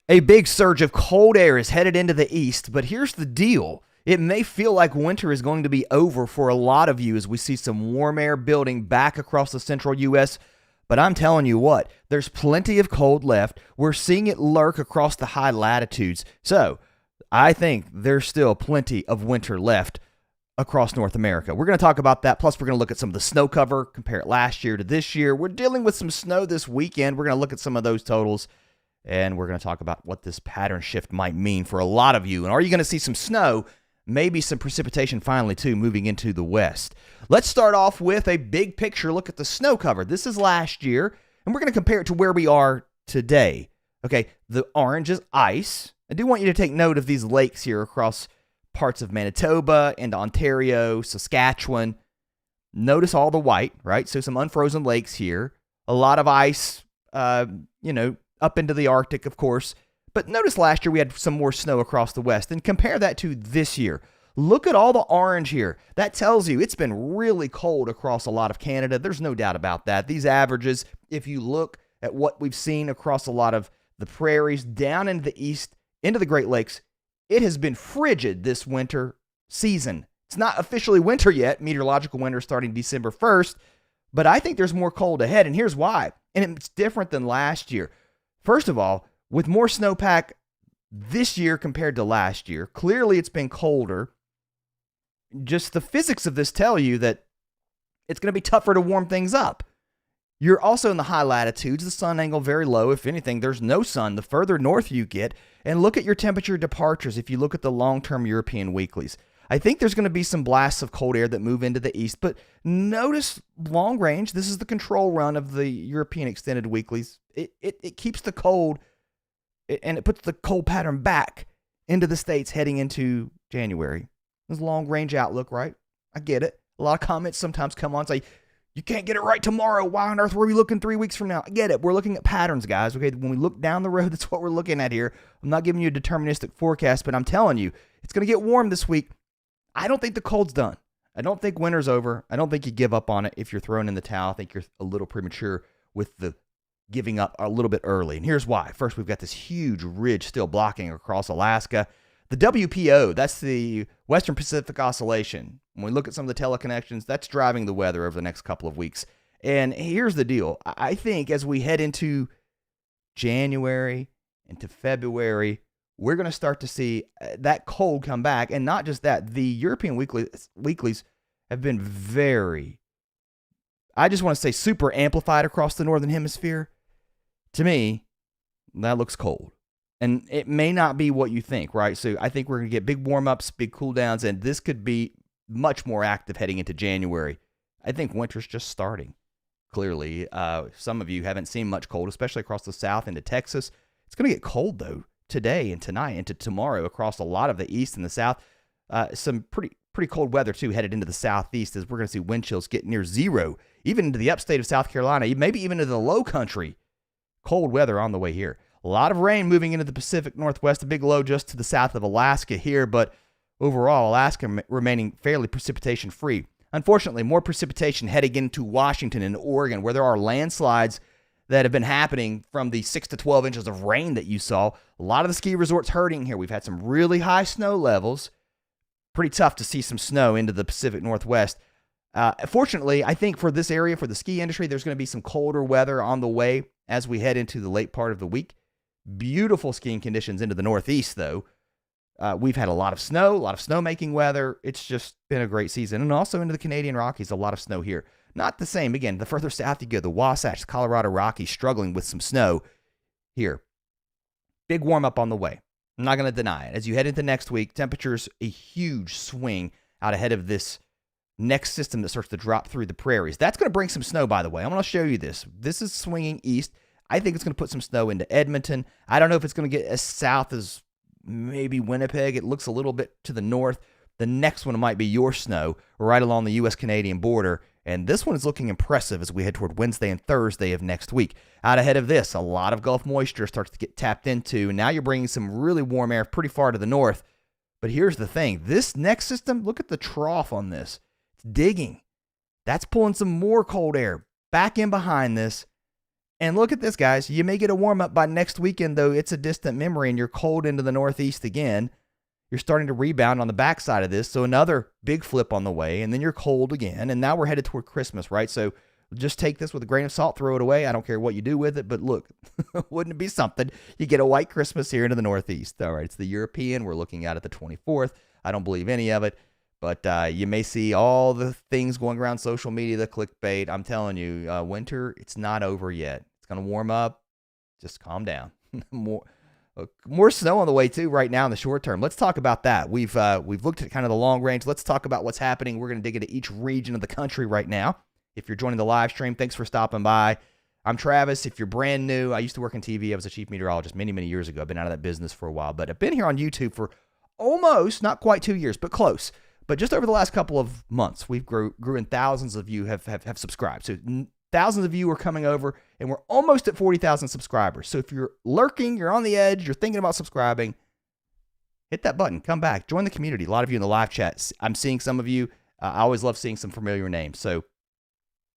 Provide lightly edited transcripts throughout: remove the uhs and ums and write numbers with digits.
A big surge of cold air is headed into the east, but here's the deal. It may feel like winter is going to be over for a lot of you as we see some warm air building back across the central U.S., but I'm telling you what, there's plenty of cold left. We're seeing it lurk across the high latitudes. So I think there's still plenty of winter left across North America. We're going to talk about that. Plus, we're going to look at some of the snow cover, compare it last year to this year. We're dealing with some snow this weekend. We're going to look at some of those totals. And we're going to talk about what this pattern shift might mean for a lot of you. And are you going to see some snow, maybe some precipitation finally too, moving into the west? Let's start off with a big picture look at the snow cover. This is last year, and we're going to compare it to where we are today. Okay, the orange is ice. I do want you to take note of these lakes here across parts of Manitoba and Ontario, Saskatchewan. Notice all the white, right? So some unfrozen lakes here. A lot of ice, up into the Arctic, of course. But notice last year we had some more snow across the west. And compare that to this year. Look at all the orange here. That tells you it's been really cold across a lot of Canada. There's no doubt about that. These averages, if you look at what we've seen across a lot of the prairies, down into the east, into the Great Lakes, it has been frigid this winter season. It's not officially winter yet. Meteorological winter starting December 1st. But I think there's more cold ahead. And here's why. And it's different than last year. First of all, with more snowpack this year compared to last year, clearly it's been colder. Just the physics of this tell you that it's going to be tougher to warm things up. You're also in the high latitudes, the sun angle very low. If anything, there's no sun the further north you get. And look at your temperature departures if you look at the long-term European weeklies. I think there's going to be some blasts of cold air that move into the east, but notice long range. This is the control run of the European extended weeklies. It keeps the cold, and it puts the cold pattern back into the States heading into January. This long range outlook, right? I get it. A lot of comments sometimes come on and say, you can't get it right tomorrow. Why on earth were we looking 3 weeks from now? I get it. We're looking at patterns, guys. Okay, when we look down the road, that's what we're looking at here. I'm not giving you a deterministic forecast, but I'm telling you, it's going to get warm this week. I don't think the cold's done. I don't think winter's over. I don't think you give up on it if you're throwing in the towel. I think you're a little premature with the giving up a little bit early. And here's why. First, we've got this huge ridge still blocking across Alaska. The WPO, that's the Western Pacific Oscillation. When we look at some of the teleconnections, that's driving the weather over the next couple of weeks. And here's the deal. I think as we head into January, into February, we're going to start to see that cold come back. And not just that, the European weeklies have been very, I just want to say super amplified across the Northern Hemisphere. To me, that looks cold. And it may not be what you think, right? So I think we're going to get big warm-ups, big cool-downs, and this could be much more active heading into January. I think winter's just starting, clearly. Some of you haven't seen much cold, especially across the south into Texas. It's going to get cold, though, today and tonight into tomorrow across a lot of the east and the south. Some pretty cold weather, too, headed into the southeast as we're going to see wind chills get near zero, even into the upstate of South Carolina, maybe even into the low country. Cold weather on the way here. A lot of rain moving into the Pacific Northwest, a big low just to the south of Alaska here, but overall, Alaska remaining fairly precipitation-free. Unfortunately, more precipitation heading into Washington and Oregon, where there are landslides that have been happening from the 6 to 12 inches of rain that you saw. A lot of the ski resorts hurting here. We've had some really high snow levels. Pretty tough to see some snow into the Pacific Northwest. Fortunately, I think for this area, for the ski industry, there's going to be some colder weather on the way as we head into the late part of the week. Beautiful skiing conditions into the Northeast, though. We've had a lot of snowmaking weather. It's just been a great season. And also into the Canadian Rockies, a lot of snow here. Not the same. Again, the further south you go, the Wasatch, Colorado Rockies struggling with some snow here. Big warm-up on the way. I'm not going to deny it. As you head into next week, temperatures a huge swing out ahead of this next system that starts to drop through the prairies. That's going to bring some snow, by the way. I'm going to show you this. This is swinging east. I think it's going to put some snow into Edmonton. I don't know if it's going to get as south as maybe Winnipeg. It looks a little bit to the north. The next one might be your snow right along the U.S.-Canadian border. And this one is looking impressive as we head toward Wednesday and Thursday of next week. Out ahead of this, a lot of Gulf moisture starts to get tapped into. And now you're bringing some really warm air pretty far to the north. But here's the thing. This next system, look at the trough on this. It's digging. That's pulling some more cold air back in behind this. And look at this, guys. You may get a warm up by next weekend, though it's a distant memory and you're cold into the northeast again. You're starting to rebound on the backside of this. So another big flip on the way, and then you're cold again. And now we're headed toward Christmas, right? So just take this with a grain of salt, throw it away. I don't care what you do with it, but look, wouldn't it be something? You get a white Christmas here into the northeast. All right, it's the European. We're looking at the 24th. I don't believe any of it. But you may see all the things going around social media, the clickbait. I'm telling you, winter, it's not over yet. It's going to warm up. Just calm down. More snow on the way, too, right now in the short term. Let's talk about that. We've looked at kind of the long range. Let's talk about what's happening. We're going to dig into each region of the country right now. If you're joining the live stream, thanks for stopping by. I'm Travis. If you're brand new, I used to work in TV. I was a chief meteorologist many, many years ago. I've been out of that business for a while. But I've been here on YouTube for almost, not quite 2 years, but close. But just over the last couple of months, we've grew and thousands of you have subscribed. So thousands of you are coming over, and we're almost at 40,000 subscribers. So if you're lurking, you're on the edge, you're thinking about subscribing, hit that button, come back, join the community. A lot of you in the live chat, I'm seeing some of you. I always love seeing some familiar names. So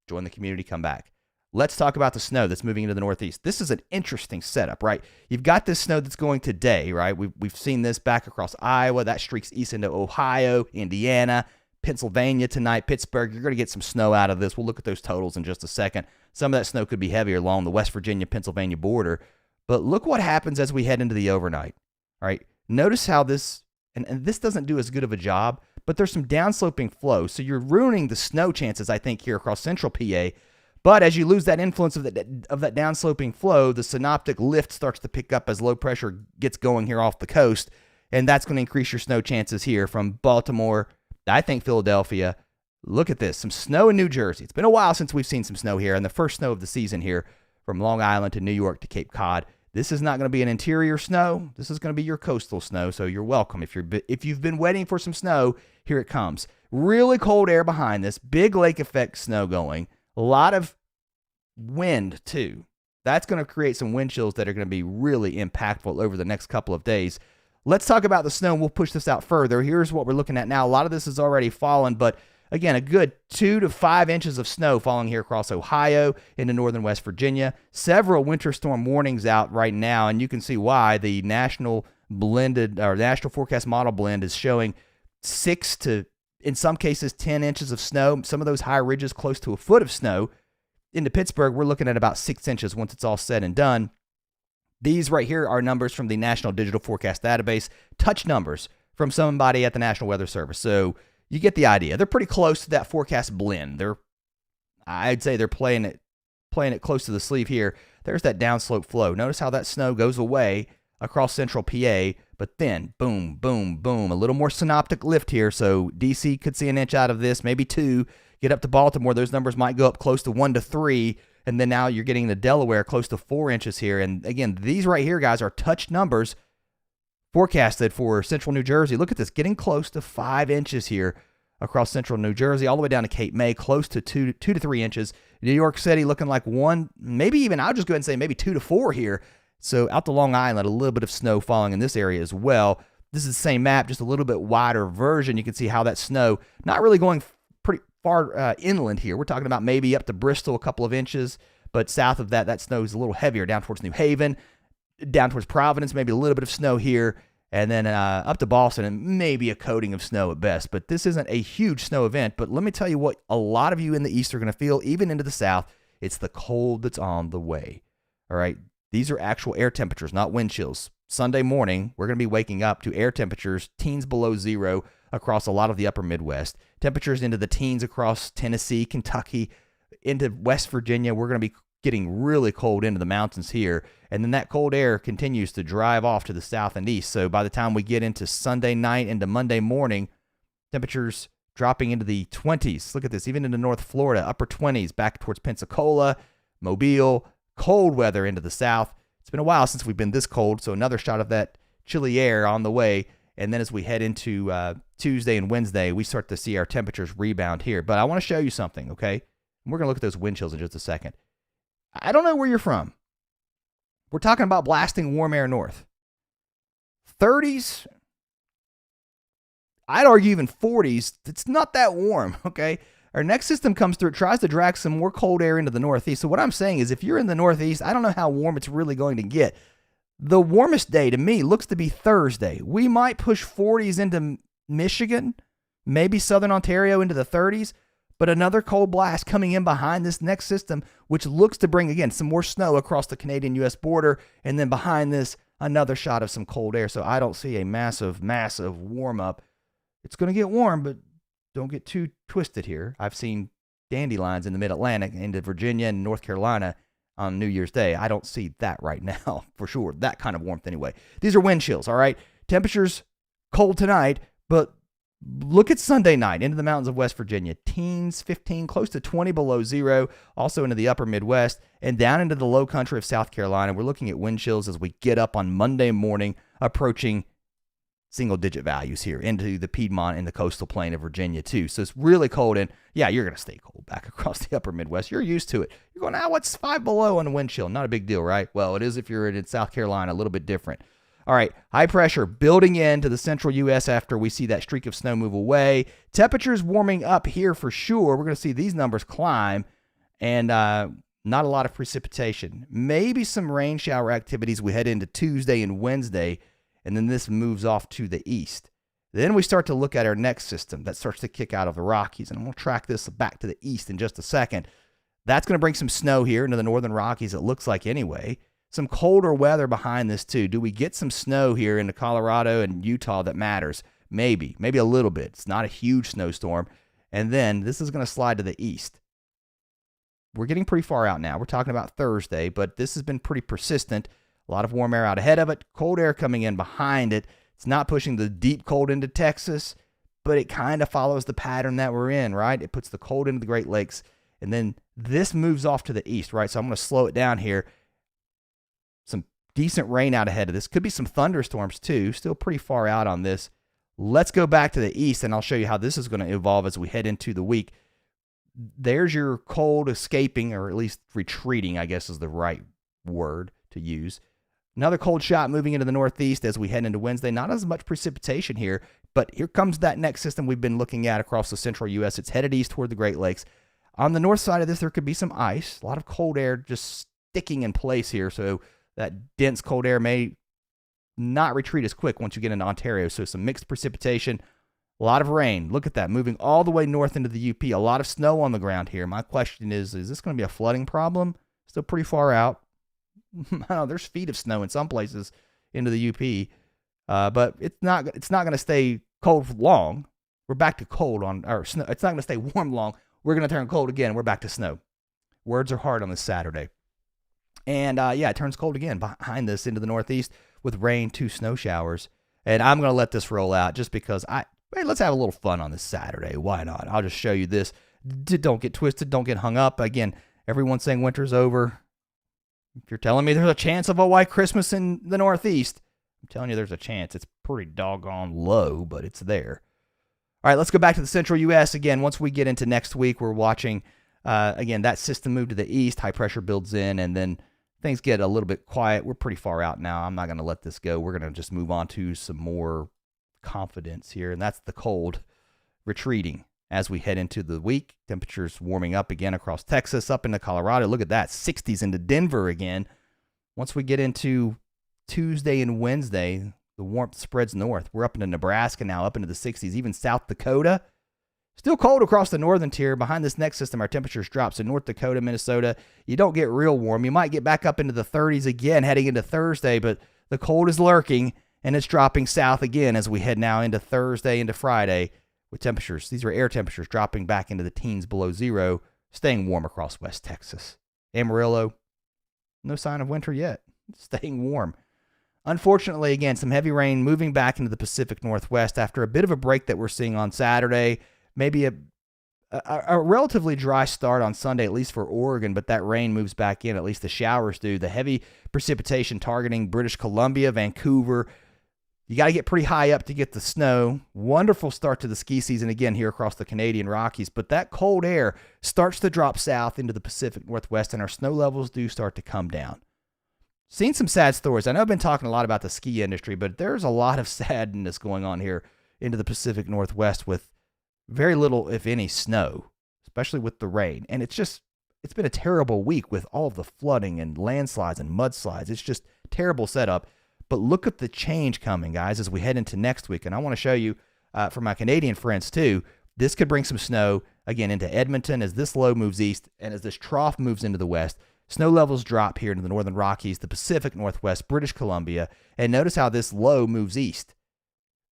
join the community, come back. Let's talk about the snow that's moving into the northeast. This is an interesting setup, right? You've got this snow that's going today, right? We've seen this back across Iowa. That streaks east into Ohio, Indiana, Pennsylvania tonight, Pittsburgh. You're going to get some snow out of this. We'll look at those totals in just a second. Some of that snow could be heavier along the West Virginia, Pennsylvania border. But look what happens as we head into the overnight, all right? Notice how this, and this doesn't do as good of a job, but there's some downsloping flow. So you're ruining the snow chances, I think, here across central PA. But as you lose that influence of that downsloping flow, the synoptic lift starts to pick up as low pressure gets going here off the coast, and that's going to increase your snow chances here from Baltimore, I think Philadelphia. Look at this, some snow in New Jersey. It's been a while since we've seen some snow here, and the first snow of the season here from Long Island to New York to Cape Cod. This is not going to be an interior snow. This is going to be your coastal snow, so you're welcome. If you've been waiting for some snow, here it comes. Really cold air behind this, big lake effect snow going. A lot of wind, too. That's going to create some wind chills that are going to be really impactful over the next couple of days. Let's talk about the snow, and we'll push this out further. Here's what we're looking at now. A lot of this has already fallen, but again, a good 2 to 5 inches of snow falling here across Ohio into northern West Virginia. Several winter storm warnings out right now, and you can see why. The national forecast model blend is showing 6 to, in some cases, 10 inches of snow. Some of those high ridges close to a foot of snow. Into Pittsburgh, we're looking at about 6 inches once it's all said and done. These right here are numbers from the National Digital Forecast Database, touch numbers from somebody at the National Weather Service. So you get the idea. They're pretty close to that forecast blend. I'd say they're playing it close to the sleeve here. There's that downslope flow. Notice how that snow goes away across central PA, but then boom, boom, boom. A little more synoptic lift here. So DC could see an inch out of this, maybe 2. Get up to Baltimore, those numbers might go up close to 1 to 3, and then now you're getting to Delaware close to 4 inches here. And again, these right here, guys, are touch numbers forecasted for central New Jersey. Look at this, getting close to 5 inches here across central New Jersey, all the way down to Cape May, close to 2 to 3 inches. New York City looking like 1, maybe even, I'll just go ahead and say maybe 2 to 4 here. So out to Long Island, a little bit of snow falling in this area as well. This is the same map, just a little bit wider version. You can see how that snow not really going pretty far inland here. We're talking about maybe up to Bristol, a couple of inches, but south of that, that snow is a little heavier down towards New Haven, down towards Providence, maybe a little bit of snow here, and then up to Boston, and maybe a coating of snow at best. But this isn't a huge snow event, but let me tell you what a lot of you in the east are going to feel, even into the south. It's the cold that's on the way. All right, these are actual air temperatures, not wind chills. Sunday morning, we're going to be waking up to air temperatures, teens below zero, across a lot of the upper Midwest. Temperatures into the teens across Tennessee, Kentucky, into West Virginia. We're going to be getting really cold into the mountains here. And then that cold air continues to drive off to the south and east. So by the time we get into Sunday night into Monday morning, temperatures dropping into the 20s. Look at this, even into North Florida, upper 20s, back towards Pensacola, Mobile, cold weather into the south. It's been a while since we've been this cold, so another shot of that chilly air on the way. And then as we head into Tuesday and Wednesday, we start to see our temperatures rebound here. But I want to show you something, okay? And we're going to look at those wind chills in just a second. I don't know where you're from. We're talking about blasting warm air north. 30s, I'd argue even 40s, it's not that warm, okay? Our next system comes through. It tries to drag some more cold air into the northeast. So what I'm saying is if you're in the northeast, I don't know how warm it's really going to get. The warmest day to me looks to be Thursday. We might push 40s into Michigan, maybe southern Ontario into the 30s, but another cold blast coming in behind this next system, which looks to bring, again, some more snow across the Canadian-U.S. border, and then behind this, another shot of some cold air. So I don't see a massive, massive warm-up. It's going to get warm, but don't get too twisted here. I've seen dandelions in the mid-Atlantic into Virginia and North Carolina on New Year's Day. I don't see that right now, for sure. That kind of warmth anyway. These are wind chills, all right? Temperatures cold tonight, but look at Sunday night into the mountains of West Virginia. Teens, 15, close to 20 below zero, also into the upper Midwest, and down into the low country of South Carolina. We're looking at wind chills as we get up on Monday morning, approaching single-digit values here into the Piedmont and the coastal plain of Virginia, too. So it's really cold, and yeah, you're going to stay cold back across the upper Midwest. You're used to it. You're going, what's 5 below on the wind chill? Not a big deal, right? Well, it is if you're in South Carolina, a little bit different. All right, high pressure building into the central U.S. after we see that streak of snow move away. Temperatures warming up here for sure. We're going to see these numbers climb, and not a lot of precipitation. Maybe some rain shower activities we head into Tuesday and Wednesday, and then this moves off to the east. Then we start to look at our next system that starts to kick out of the Rockies, and we'll track this back to the east in just a second. That's going to bring some snow here into the northern Rockies, it looks like anyway. Some colder weather behind this too. Do we get some snow here into Colorado and Utah that matters? Maybe a little bit. It's not a huge snowstorm. And then this is going to slide to the east. We're getting pretty far out now. We're talking about Thursday, but this has been pretty persistent. A lot of warm air out ahead of it, cold air coming in behind it. It's not pushing the deep cold into Texas, but it kind of follows the pattern that we're in, right? It puts the cold into the Great Lakes, and then this moves off to the east, right? So I'm going to slow it down here. Some decent rain out ahead of this. Could be some thunderstorms too. Still pretty far out on this. Let's go back to the east, and I'll show you how this is going to evolve as we head into the week. There's your cold escaping, or at least retreating, I guess is the right word to use. Another cold shot moving into the northeast as we head into Wednesday. Not as much precipitation here, but here comes that next system we've been looking at across the central U.S. It's headed east toward the Great Lakes. On the north side of this, there could be some ice. A lot of cold air just sticking in place here, so that dense cold air may not retreat as quick once you get into Ontario. So some mixed precipitation, a lot of rain. Look at that, moving all the way north into the UP. A lot of snow on the ground here. My question is this going to be a flooding problem? Still pretty far out. I know there's feet of snow in some places into the UP, but it's not going to stay cold for long. We're back to cold or snow. It's not going to stay warm long. We're going to turn cold again. We're back to snow. Words are hard on this Saturday. And it turns cold again behind this into the northeast with rain, 2 snow showers. And I'm going to let this roll out just because let's have a little fun on this Saturday. Why not? I'll just show you this. Don't get twisted. Don't get hung up. Again, everyone's saying winter's over. If you're telling me there's a chance of a white Christmas in the northeast, I'm telling you there's a chance. It's pretty doggone low, but it's there. All right, let's go back to the central U.S. Again, once we get into next week, we're watching, again, that system move to the east. High pressure builds in, and then things get a little bit quiet. We're pretty far out now. I'm not going to let this go. We're going to just move on to some more confidence here, and that's the cold retreating as we head into the week. Temperatures warming up again across Texas, up into Colorado. Look at that, 60s into Denver again. Once we get into Tuesday and Wednesday, the warmth spreads north. We're up into Nebraska now, up into the 60s, even South Dakota. Still cold across the northern tier. Behind this next system, our temperatures drop. So North Dakota, Minnesota, you don't get real warm. You might get back up into the 30s again heading into Thursday, but the cold is lurking, and it's dropping south again as we head now into Thursday, into Friday, with temperatures. These are air temperatures dropping back into the teens below zero, staying warm across West Texas. Amarillo, no sign of winter yet. Staying warm. Unfortunately, again, some heavy rain moving back into the Pacific Northwest after a bit of a break that we're seeing on Saturday. Maybe a relatively dry start on Sunday, at least for Oregon, but that rain moves back in, at least the showers do. The heavy precipitation targeting British Columbia, Vancouver. You got to get pretty high up to get the snow. Wonderful start to the ski season again here across the Canadian Rockies, but that cold air starts to drop south into the Pacific Northwest, and our snow levels do start to come down. Seen some sad stories. I know I've been talking a lot about the ski industry, but there's a lot of sadness going on here into the Pacific Northwest with very little, if any, snow. especially with the rain. And it's been a terrible week with all of the flooding and landslides and mudslides. It's just terrible setup. But look at the change coming, guys, as we head into next week. And I want to show you, for my Canadian friends too, this could bring some snow, again, into Edmonton as this low moves east and as this trough moves into the west. Snow levels drop here into the northern Rockies, the Pacific Northwest, British Columbia. And notice how this low moves east.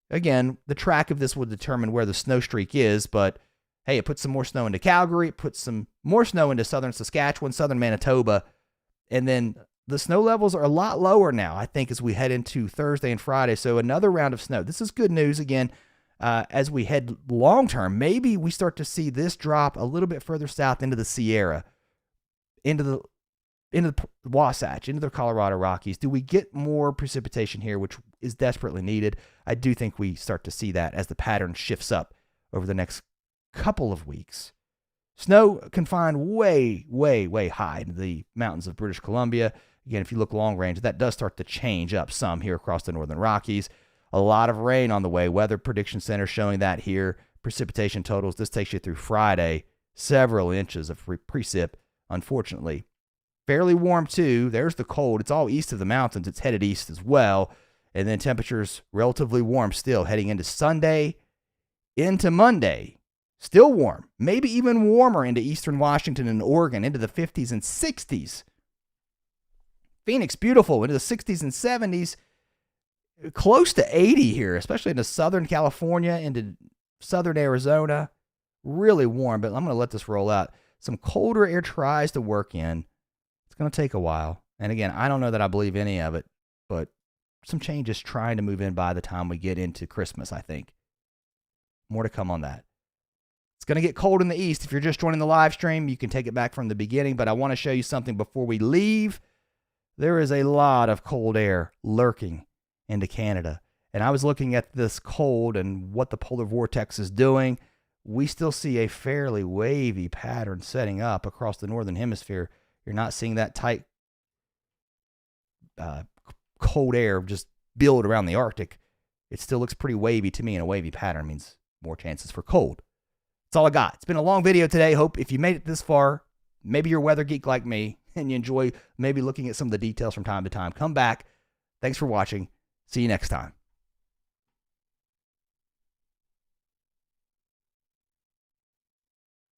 Again, the track of this will determine where the snow streak is, but hey, it puts some more snow into Calgary. It puts some more snow into southern Saskatchewan, southern Manitoba. And then the snow levels are a lot lower now, I think, as we head into Thursday and Friday. So another round of snow. This is good news, again, as we head long term. Maybe we start to see this drop a little bit further south into the Sierra, into the Wasatch, into the Colorado Rockies. Do we get more precipitation here, which is desperately needed? I do think we start to see that as the pattern shifts up over the next couple of weeks. Snow can find way, way, way high in the mountains of British Columbia. Again, if you look long range, that does start to change up some here across the northern Rockies. A lot of rain on the way. Weather Prediction Center showing that here. Precipitation totals, this takes you through Friday. Several inches of precip, unfortunately. Fairly warm too. There's the cold. It's all east of the mountains. It's headed east as well. And then temperatures relatively warm still heading into Sunday, into Monday. Still warm, maybe even warmer into eastern Washington and Oregon, into the 50s and 60s. Phoenix, beautiful, into the 60s and 70s. Close to 80 here, especially into southern California, into southern Arizona. Really warm, but I'm going to let this roll out. Some colder air tries to work in. It's going to take a while. And again, I don't know that I believe any of it, but some changes trying to move in by the time we get into Christmas, I think. More to come on that. It's going to get cold in the east. If you're just joining the live stream, you can take it back from the beginning, but I want to show you something before we leave. There is a lot of cold air lurking into Canada. And I was looking at this cold and what the polar vortex is doing. We still see a fairly wavy pattern setting up across the northern hemisphere. You're not seeing that tight cold air just build around the Arctic. It still looks pretty wavy to me, and a wavy pattern means more chances for cold. That's all I got. It's been a long video today. Hope if you made it this far, maybe you're a weather geek like me, and you enjoy maybe looking at some of the details from time to time. Come back. Thanks for watching. See you next time.